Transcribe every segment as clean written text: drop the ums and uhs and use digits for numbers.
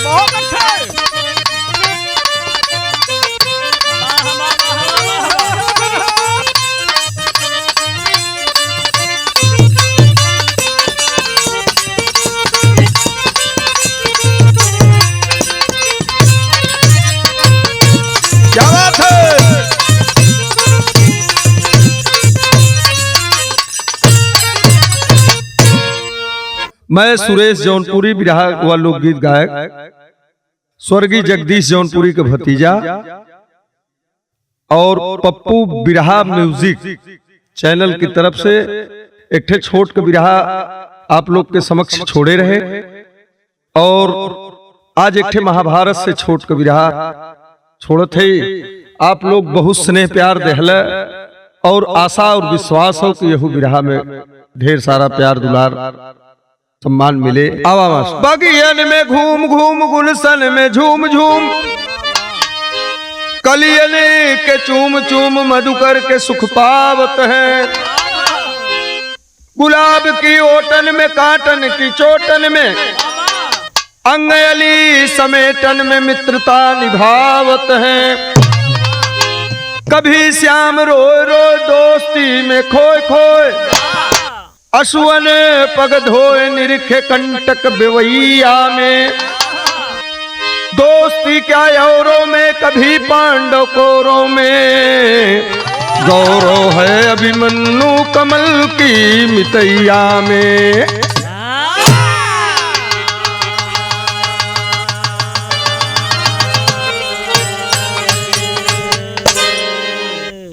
बहुत अच्छा है। क्या बात है। मैं सुरेश जौनपुरी बिरहा व लोकगीत गायक स्वर्गीय जगदीश जौनपुरी के भतीजा और पप्पू बिरहा म्यूजिक चैनल की तरफ से एक ठे छोट के बिरहा आप लोग के समक्ष छोड़े रहे और आज एक ठे महाभारत से छोट के बिरहा छोड़त है। आप लोग बहुत स्नेह प्यार देहल और आशा और विश्वास हो कि यहू बिरहा में ढेर सारा प्यार दुलार सम्मान मिले। आवाज बगियन में घूम घूम गुलशन में झूम झूम कलियन के चूम चूम मधुकर के सुख पावत है। गुलाब की ओटन में काटन की चोटन में अंगयली समेटन में मित्रता निभावत है। कभी श्याम रोए रोए दोस्ती में खोए खोए अश्वन पग धोए निरखे कंटक बेवैया में। दोस्ती क्या औरों में कभी पांडव कोरों में गौरव है अभिमन्यु कमल की मितैया में।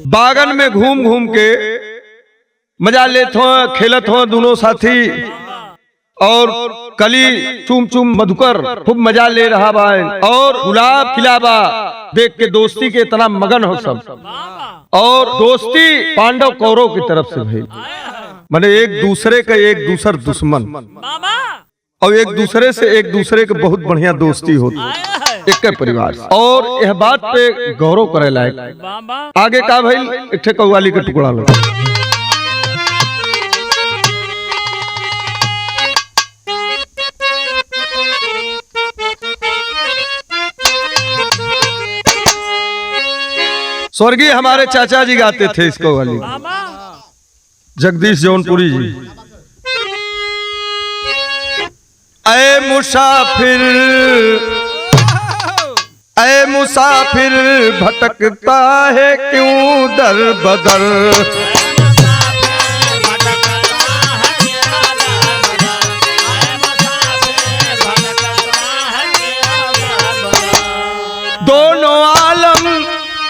बागन में घूम घूम के मजा लेत हो खेलत हो दोनों साथी और कली चूम चूम मधुकर खूब मजा ले रहा बा और गुलाब खिलाबा देख के दोस्ती के इतना मगन हो सब। और दोस्ती पांडव कौरव की तरफ से भाई माने एक दूसरे का एक दूसर दुश्मन और एक दूसरे से एक दूसरे के बहुत बढ़िया दोस्ती होती एक परिवार से। और यह बात पे गौरव करे लायक आगे का भाई एक ठे कव्वाली का टुकड़ा लो। स्वर्गीय हमारे चाचा जी गाते थे इस कव्वाली जगदीश जौनपुरी जी। ऐ मुसाफिर ऐ मुसाफिर भटकता है क्यों दर बदर। दोनों आलम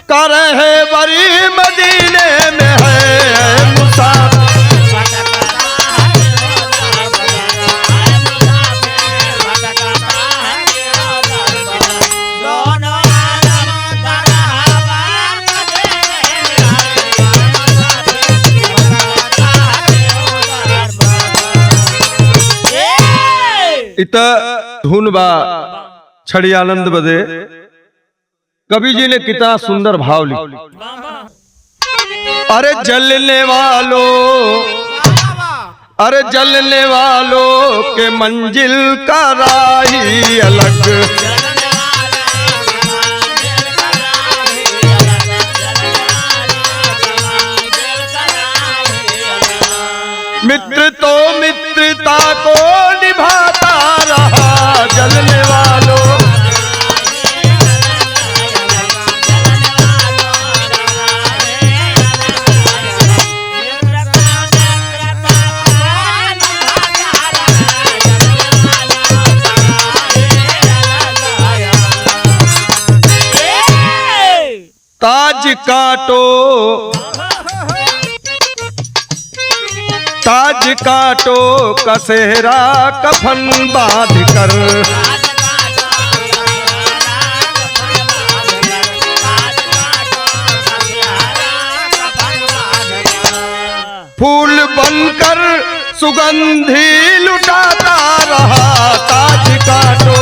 कर है बरी मदीने में है मुसाफिर। इत धुन बा छड़ी आनंद बदे कवि जी ने कितना सुंदर भाव लिखा। अरे जलने वालों अरे जलने वालों के मंजिल का राही अलग। मित्र तो मित्रता को निभाता रहा जलने वालों। ताज काटो ताज काटो कसेरा कफन बांध कर। फूल बनकर सुगंधी लुटाता रहा ताज काटो।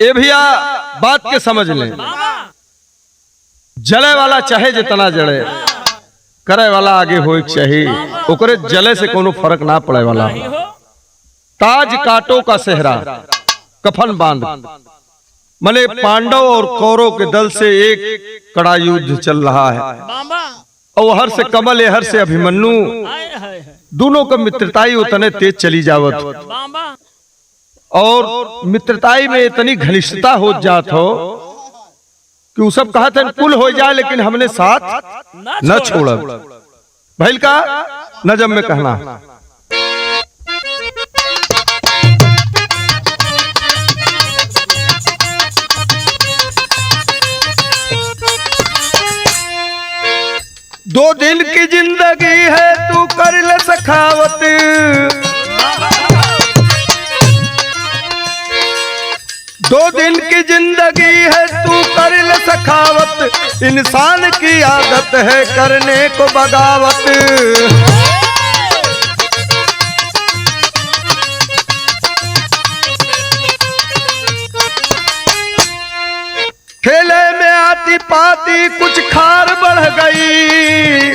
ए भैया बात के समझ लें, जले वाला चाहे जितना जले, करे वाला आगे हो चाहिए, ओकरे जले से कोनो फर्क ना पड़े वाला। ताज काटो का सेहरा कफन बांध, मने पांडव और कौरव के दल से एक कड़ा युद्ध चल रहा है और हर से कमल हर से अभिमन्यु दोनों का मित्रताई उतने तेज चली जावत और मित्रताई में इतनी घनिष्ठता हो जात हो कि वो सब कहा था कुल हो जाए लेकिन हमने साथ न छोड़ा। भैल का नजम में कहना, दो दिन की जिंदगी है तू कर ले सखावत, दो दिन की जिंदगी है तू कर ले सखावत, इंसान की आदत है करने को बगावत। खेले में आती पाती कुछ खार बढ़ गई,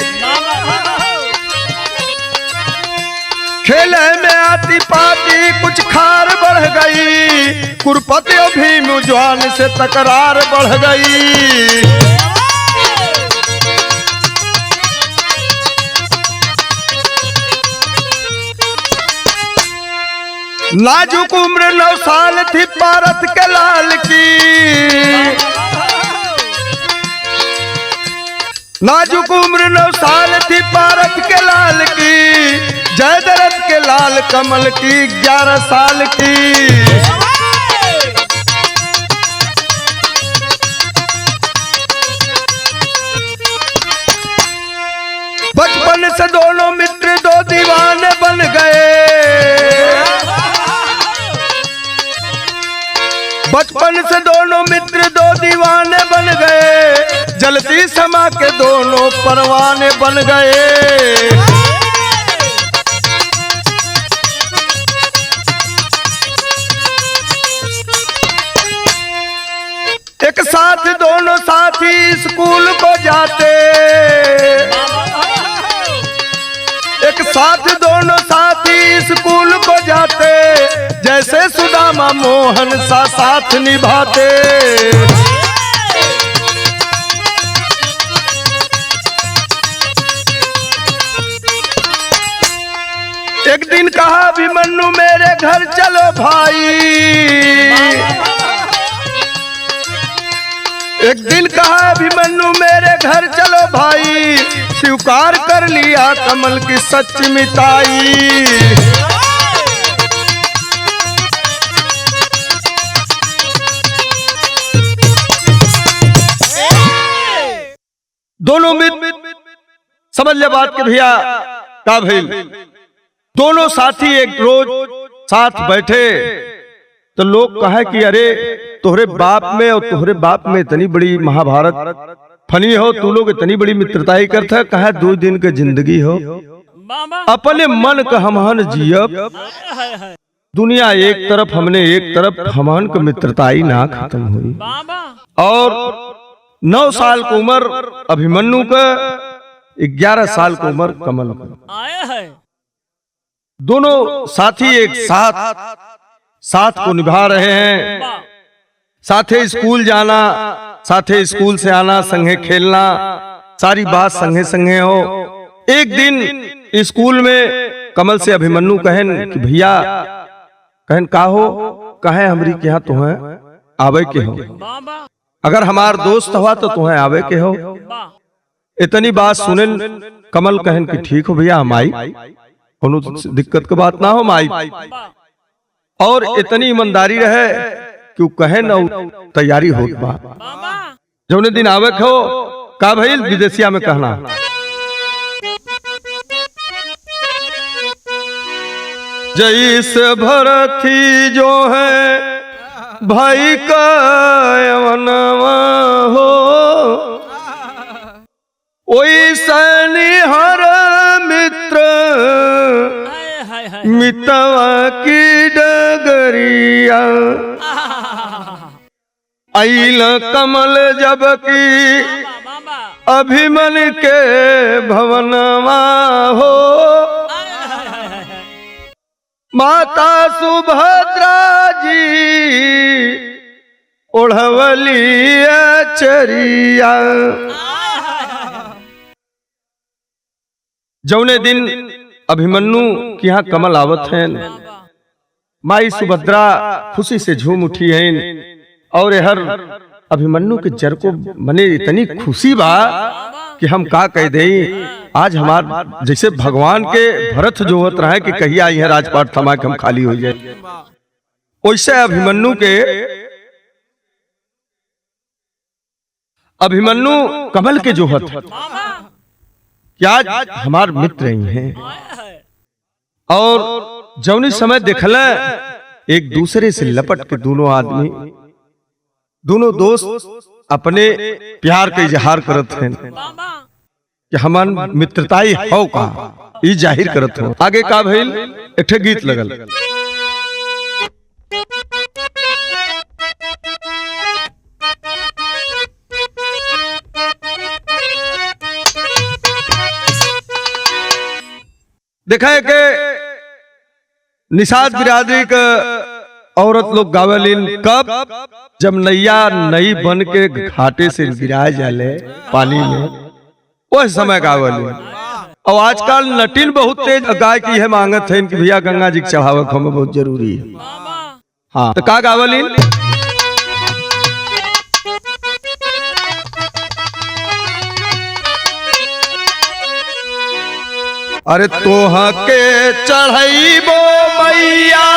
खेले में आती पाती कुछ खार बढ़ गई, कुरपति भी मुझवान से तकरार बढ़ गई। नाजुक उम्र 9 साल थी भारत के लाल की, नाजुक उम्र 9 साल थी भारत के लाल की, जयदरथ के लाल कमल की 11 साल की। बचपन से दोनों मित्र 2 दीवाने बन गए, बचपन से दोनों मित्र 2 दीवाने बन गए, जलती समा के दोनों परवाने बन गए। एक साथ दोनों साथी स्कूल को जाते, एक साथ दोनों साथी स्कूल को जाते, जैसे सुदामा मोहन सा साथ निभाते। एक दिन कहा अभिमन्यु मेरे घर चलो भाई, एक दिन कहा अभिमन्यु मेरे घर चलो भाई, स्वीकार कर लिया कमल की सच मिताई। दोनों मित्र समझ ले बात के भैया का भइल, दोनों साथी एक रोज साथ बैठे तो लोग कहे कि अरे तोहरे बाप में और तोहरे बाप में इतनी बड़ी महाभारत फनी हो, तू लोग इतनी बड़ी मित्रताई करता, कहा 2 दिन के जिंदगी हो, अपने मन का हमहन जियब, दुनिया एक तरफ हमने एक तरफ, हमहन का मित्रताई ना खत्म हुई। और 9 साल की उम्र अभिमन्यु का, 11 साल की उम्र कमल का, दोनों साथी एक साथ को निभा रहे हैं, साथे स्कूल जाना, साथे स्कूल से आना, संगे खेलना, सारी बात संगे संगे हो। एक दिन स्कूल में कमल से अभिमन्यु कहन कि भैया, कहन का हो, कहे हमरी के यहाँ तुम्हें आवे के हो, अगर हमार दोस्त हुआ तो तुम्हें आवे के हो। इतनी बात सुने कमल कहन कि ठीक हो भैया हम आई, कोनो दिक्कत की बात ना हो माई। और इतनी ईमानदारी रहे कि कहे न तैयारी होत बा, जौने दिन आवे हो का भइल विदेशिया में कहना, जैस भरथी जो है भाई का यवनवा हो, ओइसनी हर मित्र मितवा की डगरिया, आइल कमल जबकि अभिमन के भवनमा हो, माता सुभद्रा जी ओढ़वली चरिया। जौने दिन अभिमन्यु की यहाँ कमल आवत हैं, माई सुभद्रा खुशी से झूम उठी हैं और हर अभिमन्यु के जर को मने इतनी खुशी बा कि हम का कह दें। आज हमार जैसे भगवान के भरत जो होत रहा है कि कहीं आई है राजपाट थमा के हम खाली हो जाए, वैसे अभिमन्यु कमल के जो हत क्या आज हमार मित्र ही हैं और जौनी समय देखला एक दूसरे से लपट के दोनों आदमी दोनों दोस्त अपने प्यार के इजहार करत हैं कि हमार मित्रताई हो का ई जाहिर करत हो। आगे का भइल एक ठे गीत लगल। देखा है कि निषाद बिरादरी का औरत लोग गावलिन कब, जब नैया नई बन के घाटे से गिराए जाले पानी में, वह समय गावलिन। और आजकल नटिन बहुत तेज गाय की है मांगत है कि भैया गंगा जी के चढ़ावक हमें बहुत जरूरी है। हाँ तो का गावलिन, अरे तोहा के चढ़ाइबो मैया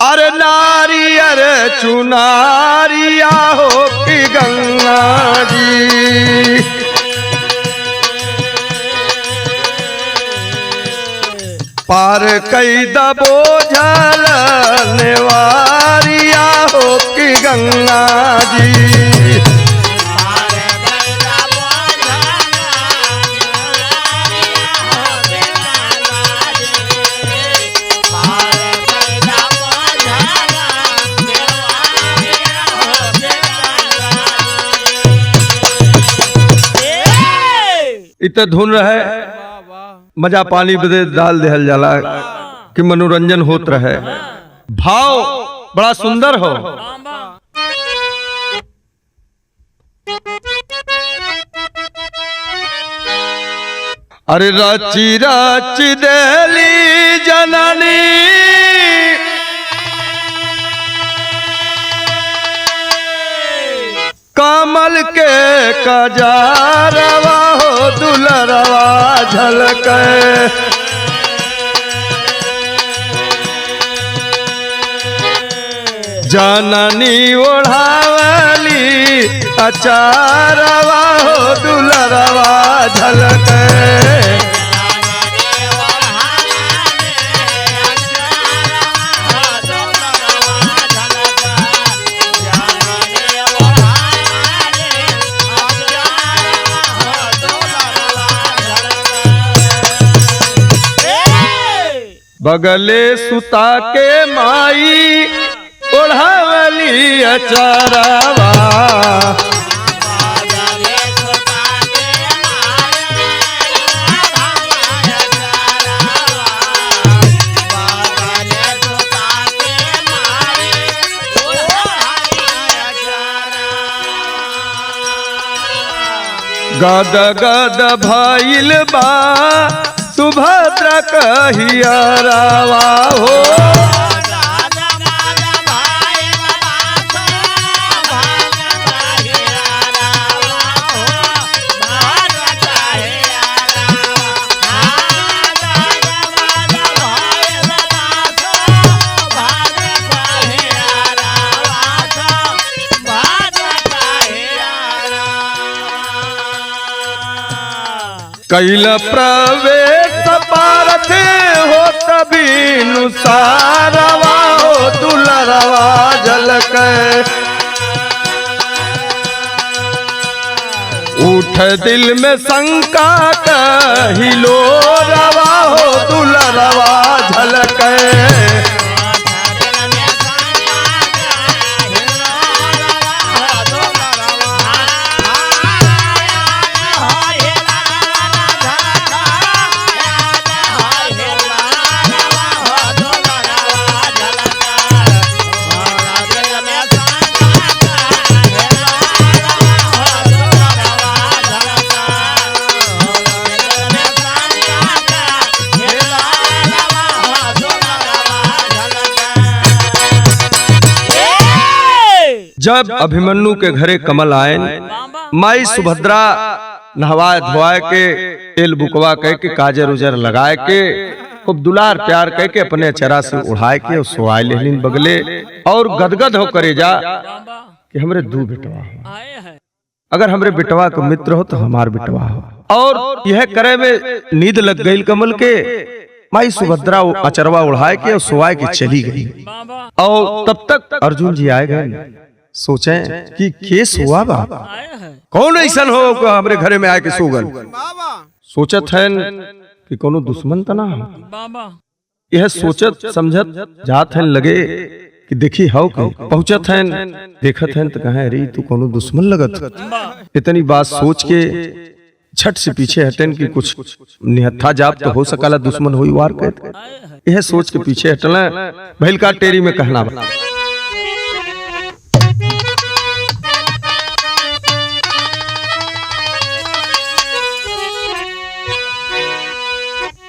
अरे नारी अरे चुनारिया हो कि गंगा जी, पार कई दबो झल नेवारिया हो कि गंगा जी। इत धुन रहे मजा पानी बदे डाल देहल जाला कि मनोरंजन होत रहे, भाव बड़ा सुंदर हो। अरे राची राची देली जननी कमल के कजारवा हो दुलरवा झलके, जननी ओढ़ावली अचारवा हो दुलरवा झलके। बगले सुता के माई ओढ़ावली अचारवा, गद गद भइल बा सुभद्रा कहियारावा हो, कैल प्रवेश पारथ हो तभी नुसारवा हो दुलरवा झलके, उठ दिल में शंका कहिलो रवा हो दुलरवा झलके। जब अभिमन्यु के घरे कमल आए, माई सुभद्रा नहवाए धोवाए के तेल बुकवा कह के काजर उजर लगाए के खूब दुलार प्यार कह के अपने चरा से उड़ाए के और सोआए लेलिन बगले और गदगद हो करे जा कि हमरे दू बेटवा हो, अगर हमरे बेटवा को मित्र हो तो हमार बेटवा हो। और यह करे में नींद लग गई कमल के। माई सुभद्रा अचरवा उड़ाए के और सोआए के चली गई। और तब तक अर्जुन जी आए गए। सोचे कि केस हुआ बा, कौन ऐसा हो हमरे घरे में आए के सोगल। सोचत है कि कोनो दुश्मन तना हो। यह सोचत समझत जात है लगे कि देखी हाउ के पहुंचत है, देखत है तो कहे अरे तू कोनो दुश्मन लगत। इतनी बात सोच के झट से पीछे हटन कि कुछ निहत्था जाप तो हो सकला दुश्मन हुई वार कहते। यह सोच के पीछे हटना भइल का टेरी में कहना बा।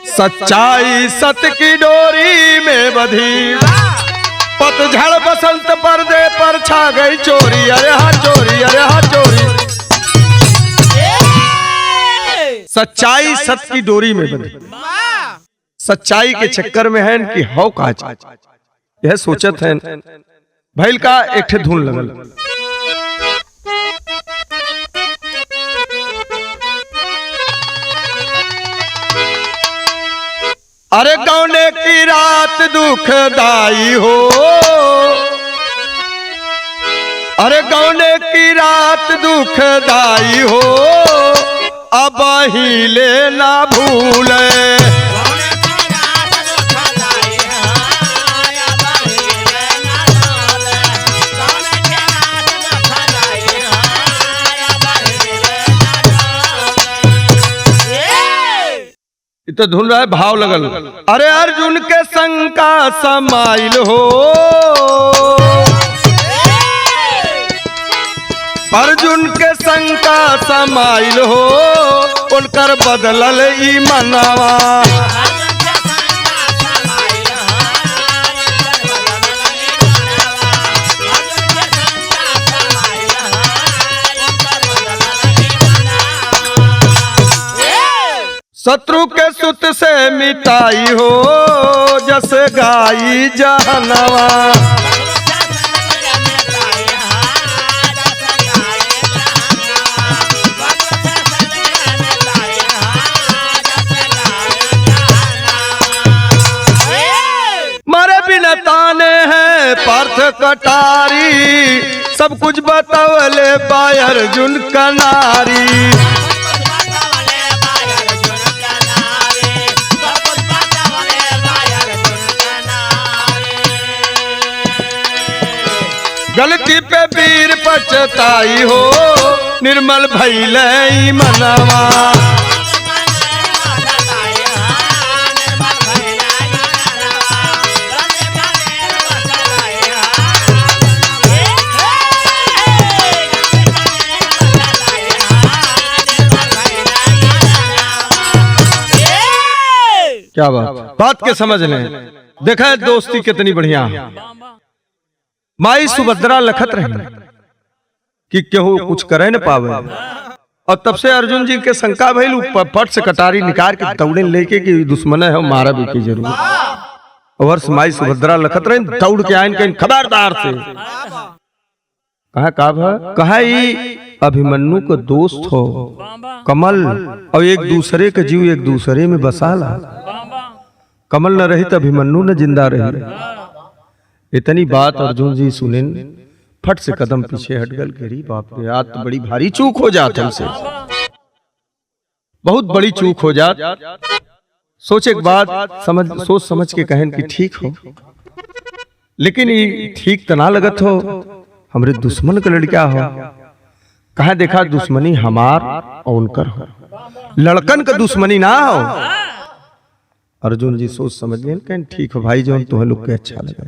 सच्चाई सत की डोरी में बधी, पतझड़ बसंत पर्दे पर छा गई चोरी। अरे हाँ चोरी, अरे हाँ चोरी। सच्चाई सत की डोरी में बधी, सच्चाई के चक्कर में है कि हौ काज। यह सोचत है भइल का एक ठे धुन लगल। अरे गौने की रात दुखदाई हो, अरे गौने की रात दुखदाई हो, अब हिले ना भूले। तो धुन रहा है भाव लगल। अरे अर्जुन के संग का समाइल हो, अर्जुन के संग का समाइल हो, उनकर बदलल ई मनवा। शत्रु के सुत से मिटाई हो, जस गाई जहनवा। मारे बिना ताने हैं पार्थ कटारी, सब कुछ बतावले बाय अर्जुन का नारी। गलती पे वीर पछताई हो, निर्मल भइल ई मनवा। क्या बात के समझ लें। देखा है दोस्ती कितनी बढ़िया। माई सुभद्रा लखत रही कि केहू कुछ करे न पावे, और तब से अर्जुन जी के शंका भइल। पट से कटारी निकाल के दौड़े लेके कि दुश्मन है मारा भी की जरूर। वर्ष माई सुभद्रा लखत रही, दौड़ के आइन कहीं खबरदार से कहा अभिमन्यु को दोस्त हो कमल, और एक दूसरे के जीव एक दूसरे में बसाला। कमल न रही तो अभिमन्यु न जिंदा रही। इतनी बात अर्जुन जी सुनिन, फट से कदम पीछे हट गल। बाप रे आज तो बड़ी भारी चूक हो जात हमसे। बहुत बड़ी चूक हो जात। सोचे के बाद सोच समझ के कहन कि ठीक हो, लेकिन ये ठीक तो ना लगत हो, हमरे दुश्मन का लड़का हो। कहा देखा दुश्मनी हमार और उनकर हो, लड़कन का दुश्मनी ना हो। अर्जुन जी सोच समझ गए, कहें ठीक हो भाई, जो तुम्हें लोग के अच्छा लगे।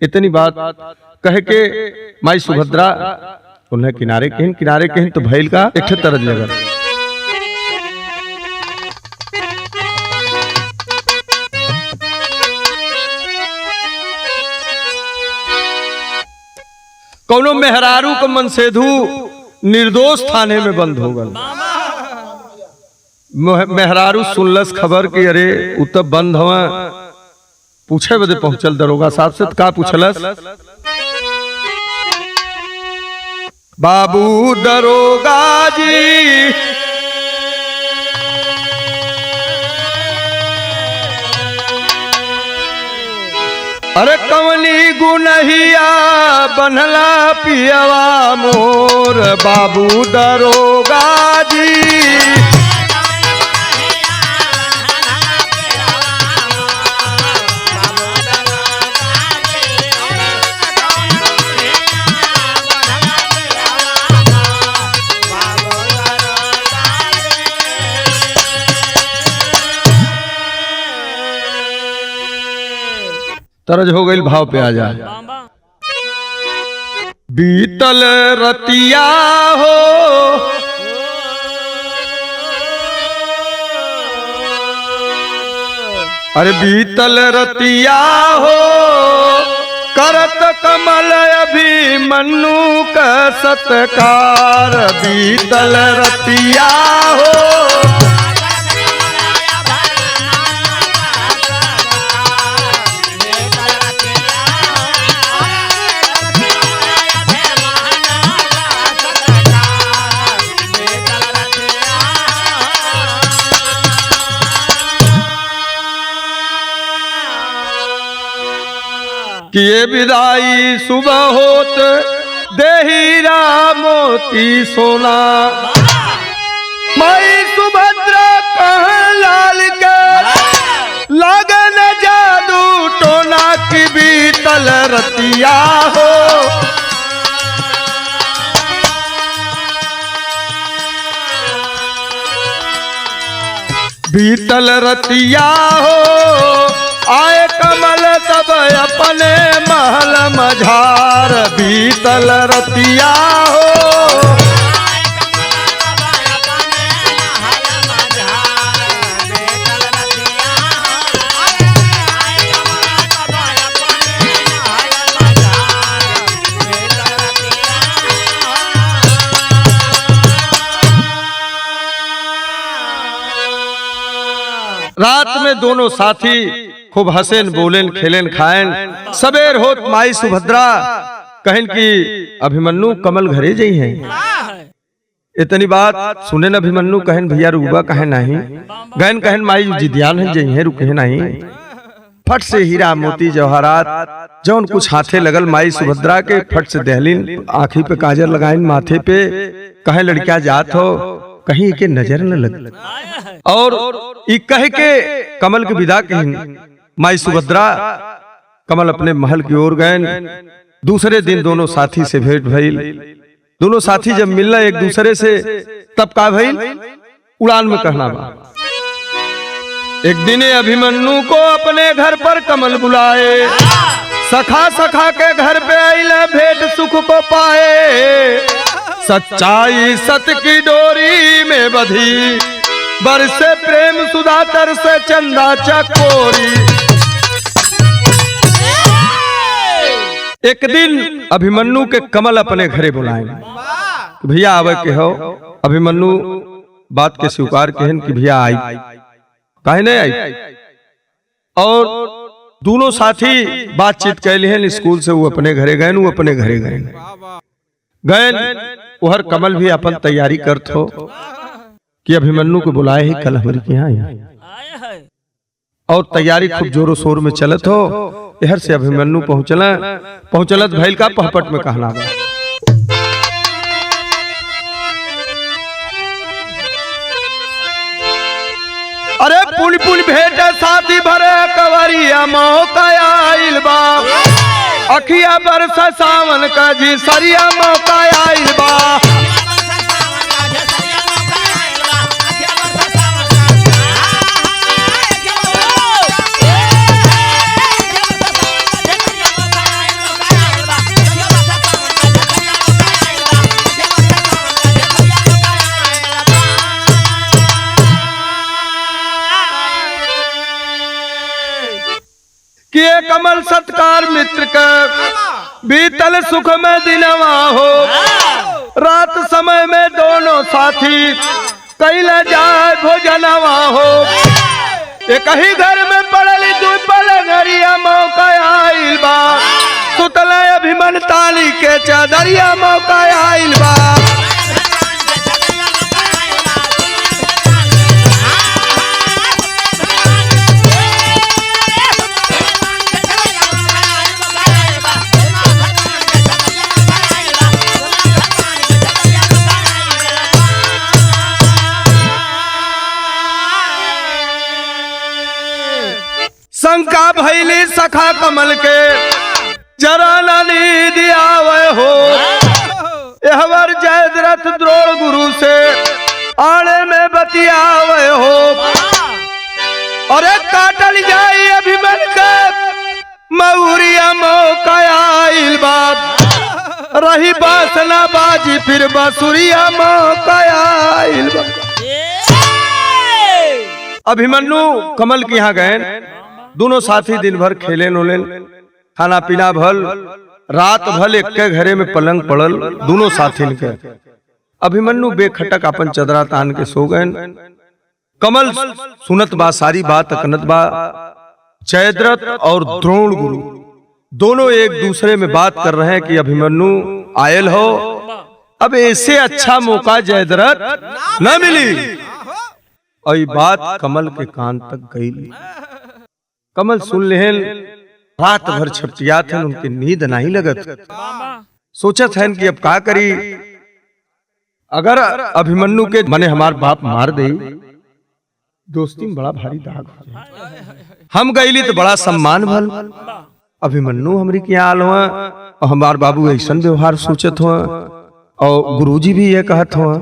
इतनी बात कह के माई सुभद्रा उन्हें किनारे कहन तो भैल का एक तरज लगा। कौनो मेहरारू को मनसेधु निर्दोष थाने में बंद हो गल। मेहरारू सुनलस खबर कि अरे उत बंद हवा, पूछे बदे पहुंचल दरोगा साहब से। का पूछलस? बाबू दरोगा जी अरे कवनी गुनहिया बनला पियवा मोर, बाबू दरोगा जी। तरज हो गई, भाव पे आ जा। बीतल रतिया हो अरे बीतल रतिया हो, करत कमल अभिमन्यु का सत्कार। बीतल रतिया हो किए विदाई सुबह होत देहीरा मोती सोना। माई सुभद्रा कहाँ लाल के लगन जादू टोना की बीतल रतिया हो। बीतल रतिया हो आए कमल तब अपने महल मझार। बीतल रतिया हो रात में दोनों साथी खूब हंसेन बोलेन खेलेन खाएन। सबेर होत माई सुभद्रा कहन कि अभिमन्यु कमल घरे जई हैं। इतनी बात सुने न अभिमन्यु कहन भैया रुबा कहे नहीं। गहन कहन माई जिदियान हैं जई हैं, रुके नहीं। फट से हीरा मोती जवाहरात जौन कुछ हाथे लगल माई सुभद्रा के फट से दहलीन, आँखी पे काजर लगाइन, माथे पे कहे लड़किया जात हो, कहीं के नजर न लग। और ई कह के कमल के विदा कहीं माई सुभद्रा कमल अपने महल की ओर गए। दूसरे दिन दोनों साथी से भेंट भइल। दोनों साथी जब मिलना एक दूसरे से तब का भइल, उड़ान में कहना बा। एक दिन अभिमन्यु को अपने घर पर कमल बुलाए, सखा सखा के घर पे आइला भेंट सुख को पाए। सच्चाई सत की डोरी में बधी, बरसे प्रेम सुधा तरसे चंदा चकोरी। एक दिन अभिमन्यु के कमल अपने घरे बुलाए, भैया आवे के हो। अभिमन्यु बात के स्वीकार कहन कि भैया आई, काहे नहीं आई। और दोनों साथी बातचीत कैली हैं। स्कूल से वो अपने घरे गए, वो अपने घरे गए। उहर कमल भी अपन तैयारी करत हो कि अभिमन्यु को बुलाए ही कल हमारे के यहाँ। और तैयारी खूब जोरों शोर में चलत हो। इधर से अभिमन्यु पहुंचलत भैल का पहपट में कहना बा। भेट साथी भरे कवरिया मौका आइल बा अखिया बरस सावन का जी सरिया मौका आइल बा किए कमल सत्कार मित्र का बीतल सुख में दिनवा हो रात समय में दोनों साथी कैला जाए भोजनवा हो एक ही घर में पड़ली दुपल घरिया मौका आइल बा सुतल अभिमन ताली के चादरिया मौका आइल बा शंका भैली सखा कमल के जरा नानी दियावे हो एहवर जयद्रथ द्रोण गुरु से आने में बतियावे हो अरे काटल जाई अभिमन के मऊरिया मौका आइल बात रही बासना बाजी फिर बांसुरिया मौका आइल बा अभिमन्यु कमल के यहाँ गए दोनों साथी दिन भर खेले नोले खाना पीना भल रात भल एक के घरे में पलंग पड़ल दोनों साथी के अभिमन्यु बेखटक अपन चदरा तान के सो गए कमल सुनत बा सारी बात अकनत बा जयद्रथ और द्रोण गुरु दोनों एक दूसरे में बात कर रहे हैं कि अभिमन्यु आयल हो अब ऐसे अच्छा मौका जयद्रथ न मिली और बात कमल के कान तक गई कमल सुन लेहन रात भर छपटिया थे उनकी नींद नहीं लगत सोचत है कि अब का करी अगर अभिमन्यु के मने हमार बाप मार दे दोस्ती में बड़ा भारी दाग हो जाए हम गईली तो बड़ा सम्मान भल अभिमन्यु हमरी के आल हुआ और हमार बाबू ऐसन व्यवहार सोचत हुआ और गुरुजी भी ये कहत हुआ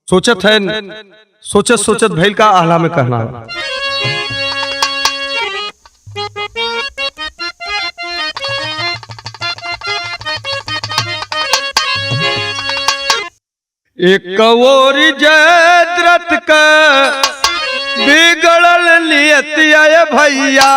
सोचत है सोचत सोचत भैल का आला में कहना एक और जयद्रथ का बिगड़ल नियतिया भैया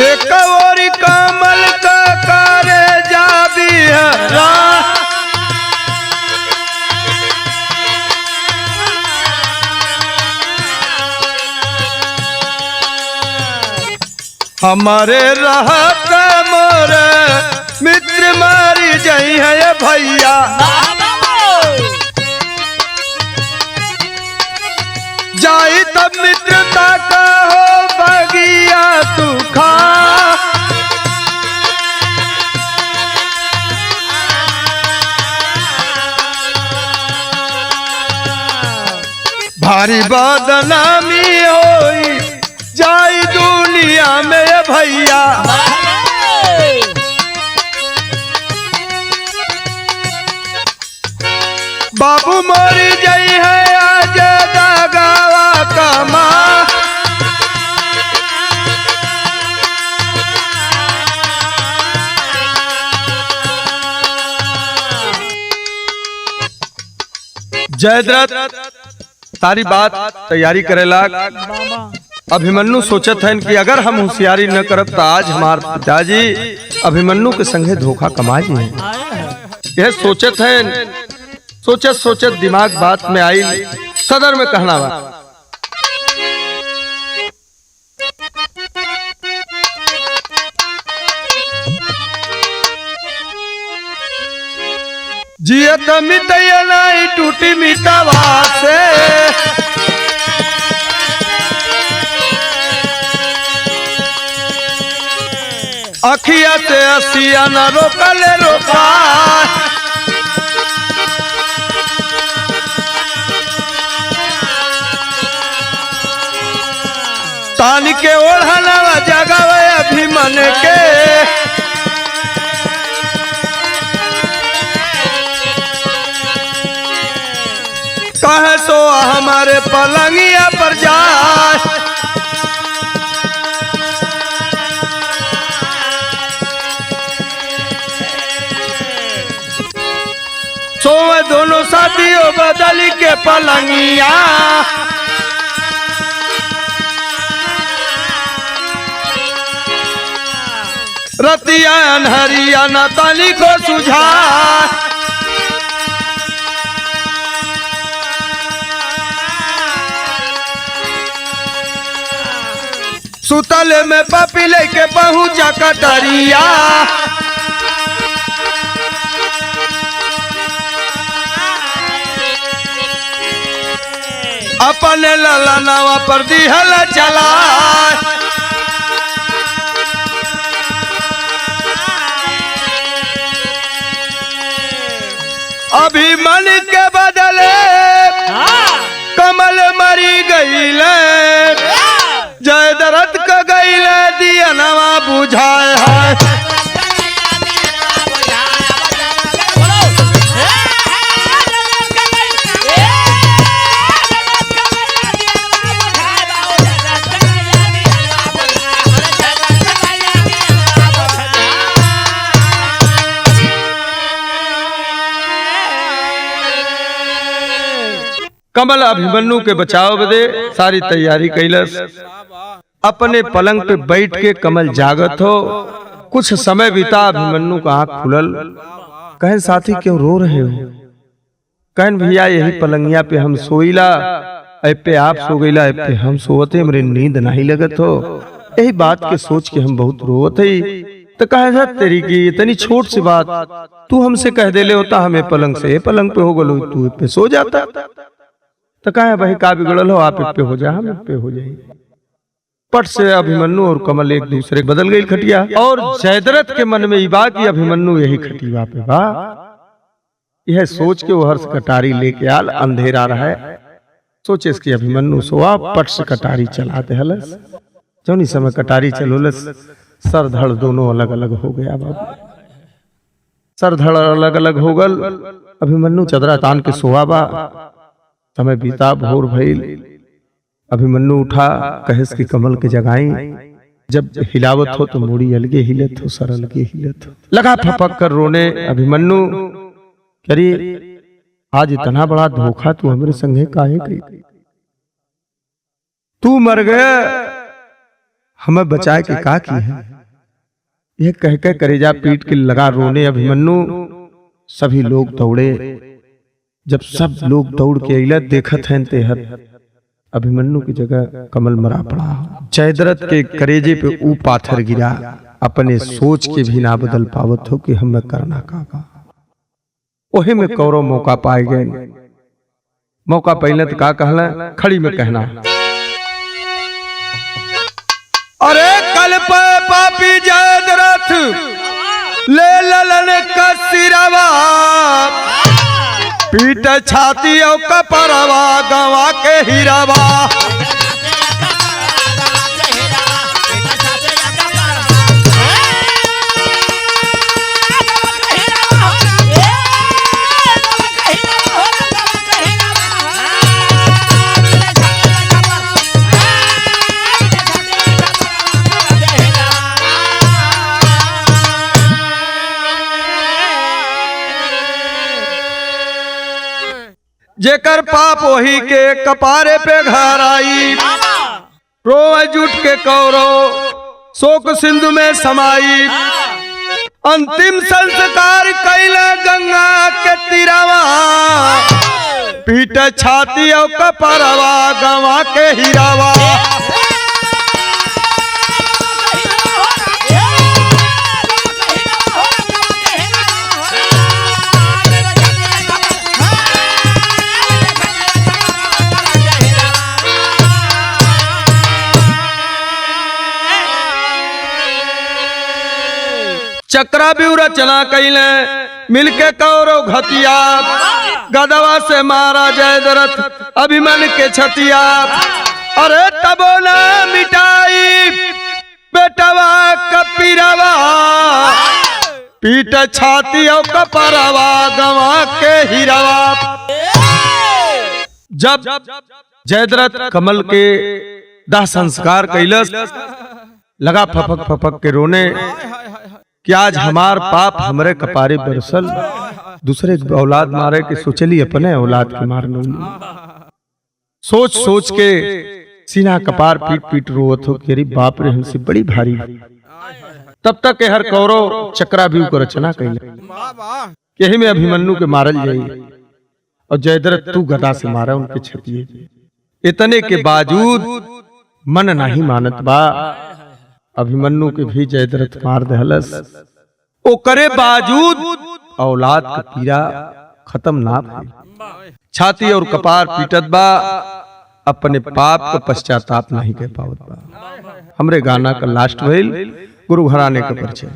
एक और कमल का करे जा बिहरा हमारे रहत मोर मित्र मारी जई है भैया जाई तब मित्रता का हो बगिया तू खा भारी बदनामी होई जाई दुनिया में भैया बाबू मोरी जई है आज दागावा कमा जयद्रथ सारी बात तैयारी करेला अभिमन्यु सोचत है कि अगर हम होशियारी न करब तो आज हमार पिताजी अभिमन्यु के संगे धोखा कमा जी यह सोचत है सोचत सोचत दिमाग बात में आई सदर में कहना बा जियत मितैया नहीं टूटी मितवा से अखिया से असिया न रोकले रोका तान के ओढ़ाना जगावे अभिमन के कहे सो हमारे पलंगिया पर जाए सोए दोनों साथियों बदली के पलंगिया रतिया अनहरिया न ताली को सुझा सुतले में पापी लेके पहुंचा कटरिया अपने ललनावा पर दिहल चला अभिमन के बदले कमल मरी गईले जय दरद का गईले दिया नवा बुझाए है कमल अभिमन्यु के बचाव बदे सारी तैयारी कैलस। अपने पलंग पे बैठ के कमल जागत हो। कुछ समय बीता, अभिमन्यु का आंख खुलल। कहन साथी क्यों रो रहे हो? कहन भैया यही पलंगिया पे हम सोईला, ऐ पे आप सो गईला, ऐ पे हम सोवते, मेरे नींद नहीं लगत हो। यही बात के सोच के हम बहुत रोवत हई। तो कहे तेरी की इतनी छोट सी बात तू हमसे कह दे ले होता, हमें पलंग से पलंग पे हो गलो, तू पे सो जाता। तो कहे भाई का बिगड़ल हो, आप पे हो जा, हम पे हो जाए। पट से अभिमन्यु और कमल एक दूसरे बदल गई खटिया। और जयद्रथ के मन में ये बात कि अभिमन्यु यही खटिया पे बा। यह सोच के वो हर्ष कटारी लेके आल। अंधेरा रहा है, सोचे इसकी अभिमन्यु सोआ। पट से कटारी चलाते हलस। जौनी समय कटारी चलोलस, सर धड़ दोनों अलग अलग हो गया। बाबा सर धड़ अलग अलग हो गल। अभिमन्यु चदरा तान के सोआ बा। समय बीता, भोर भइल। अभिमन्यु उठा, कहेस की कमल के जगाई। जब हिलावत हो तो मुड़ी अलगे हिलत हो, सर अलगे हिलत हो। लगा फपक कर रोने। अभिमन्यु अरे आज इतना बड़ा धोखा तू हमारे संगे काहे करी? तू मर गया, हमें बचाए के का की है? यह कह के करेजा पीट के लगा रोने अभिमन्यु। सभी लोग दौड़े। जब सब लोग दौड़ के अइला, देखत हैं ते हर अभिमन्यु की जगह कमल मरा पड़ा। जयद्रथ के करेजे पे ऊ पाथर गिरा। अपने सोच के भी ना बदल पावत हो कि हमें करना का। ओहे में कौरव मौका पाए गए। मौका पहले तो का कहला, खड़ी में कहना, अरे कल पे पापी जयद्रथ ले ललन का सिरवा, पीट छाती और कपरवा, गवा के हिरवा। जेकर पाप वही के कपारे पे घर आई। रोए जुट के कौरव शोक सिंधु में समाई। अंतिम संस्कार कैले गंगा के तीरवा, पीट छाती और कपरवा, गवा के हिरवा। चक्रा भी रचना कैले मिलके कौरव घतिया। गदवा से मारा जयद्रथ अभिमन्यु के छतिया। अरे तबो ना मिटाई बेटवा कपीरवा, पीट छाती और कपरवा गवा के हिरवा। जब जयद्रथ कमल के दाह संस्कार कैलस, लगा फपक फपक के रोने कि आज हमार पाप हमरे कपारे बरसल, दूसरे की औलाद मारे के सोचली अपने औलाद के मारने। सोच सोच के सीना कपार पीट पीट रोवत हो कि अरे बाप रे हमसे बड़ी भारी। तब तक के हर कौरव चक्राव्यूह को रचना कैले, यही में अभिमन्यु के मारल जाई और जयद्रथ तू गदा से मारा उनके छतिए। इतने के बावजूद मन नहीं मानत बा, अभिमन्यु के भी जयद्रथ मार दहलस। ओ करे बावजूद औलाद का पीड़ा खत्म ना भइल, छाती और कपार पीटत बा, अपने पाप का पश्चाताप नहीं कह पावत बा। हमरे गाना का लास्ट भइल गुरु घराने का परिचय।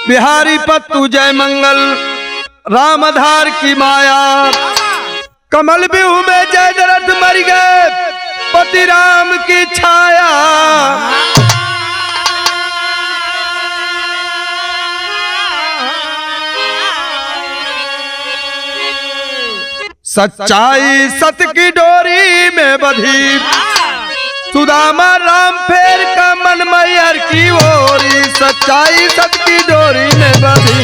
बिहारी पत्तू जय मंगल राम आधार की माया, कमल बिहू में जयद्रथ मर गए पति राम की छाया। सच्चाई सत की डोरी में बधी, सुदामा राम फेर का मन मैहर की ओरी। सच्चाई सत की डोरी में बधी।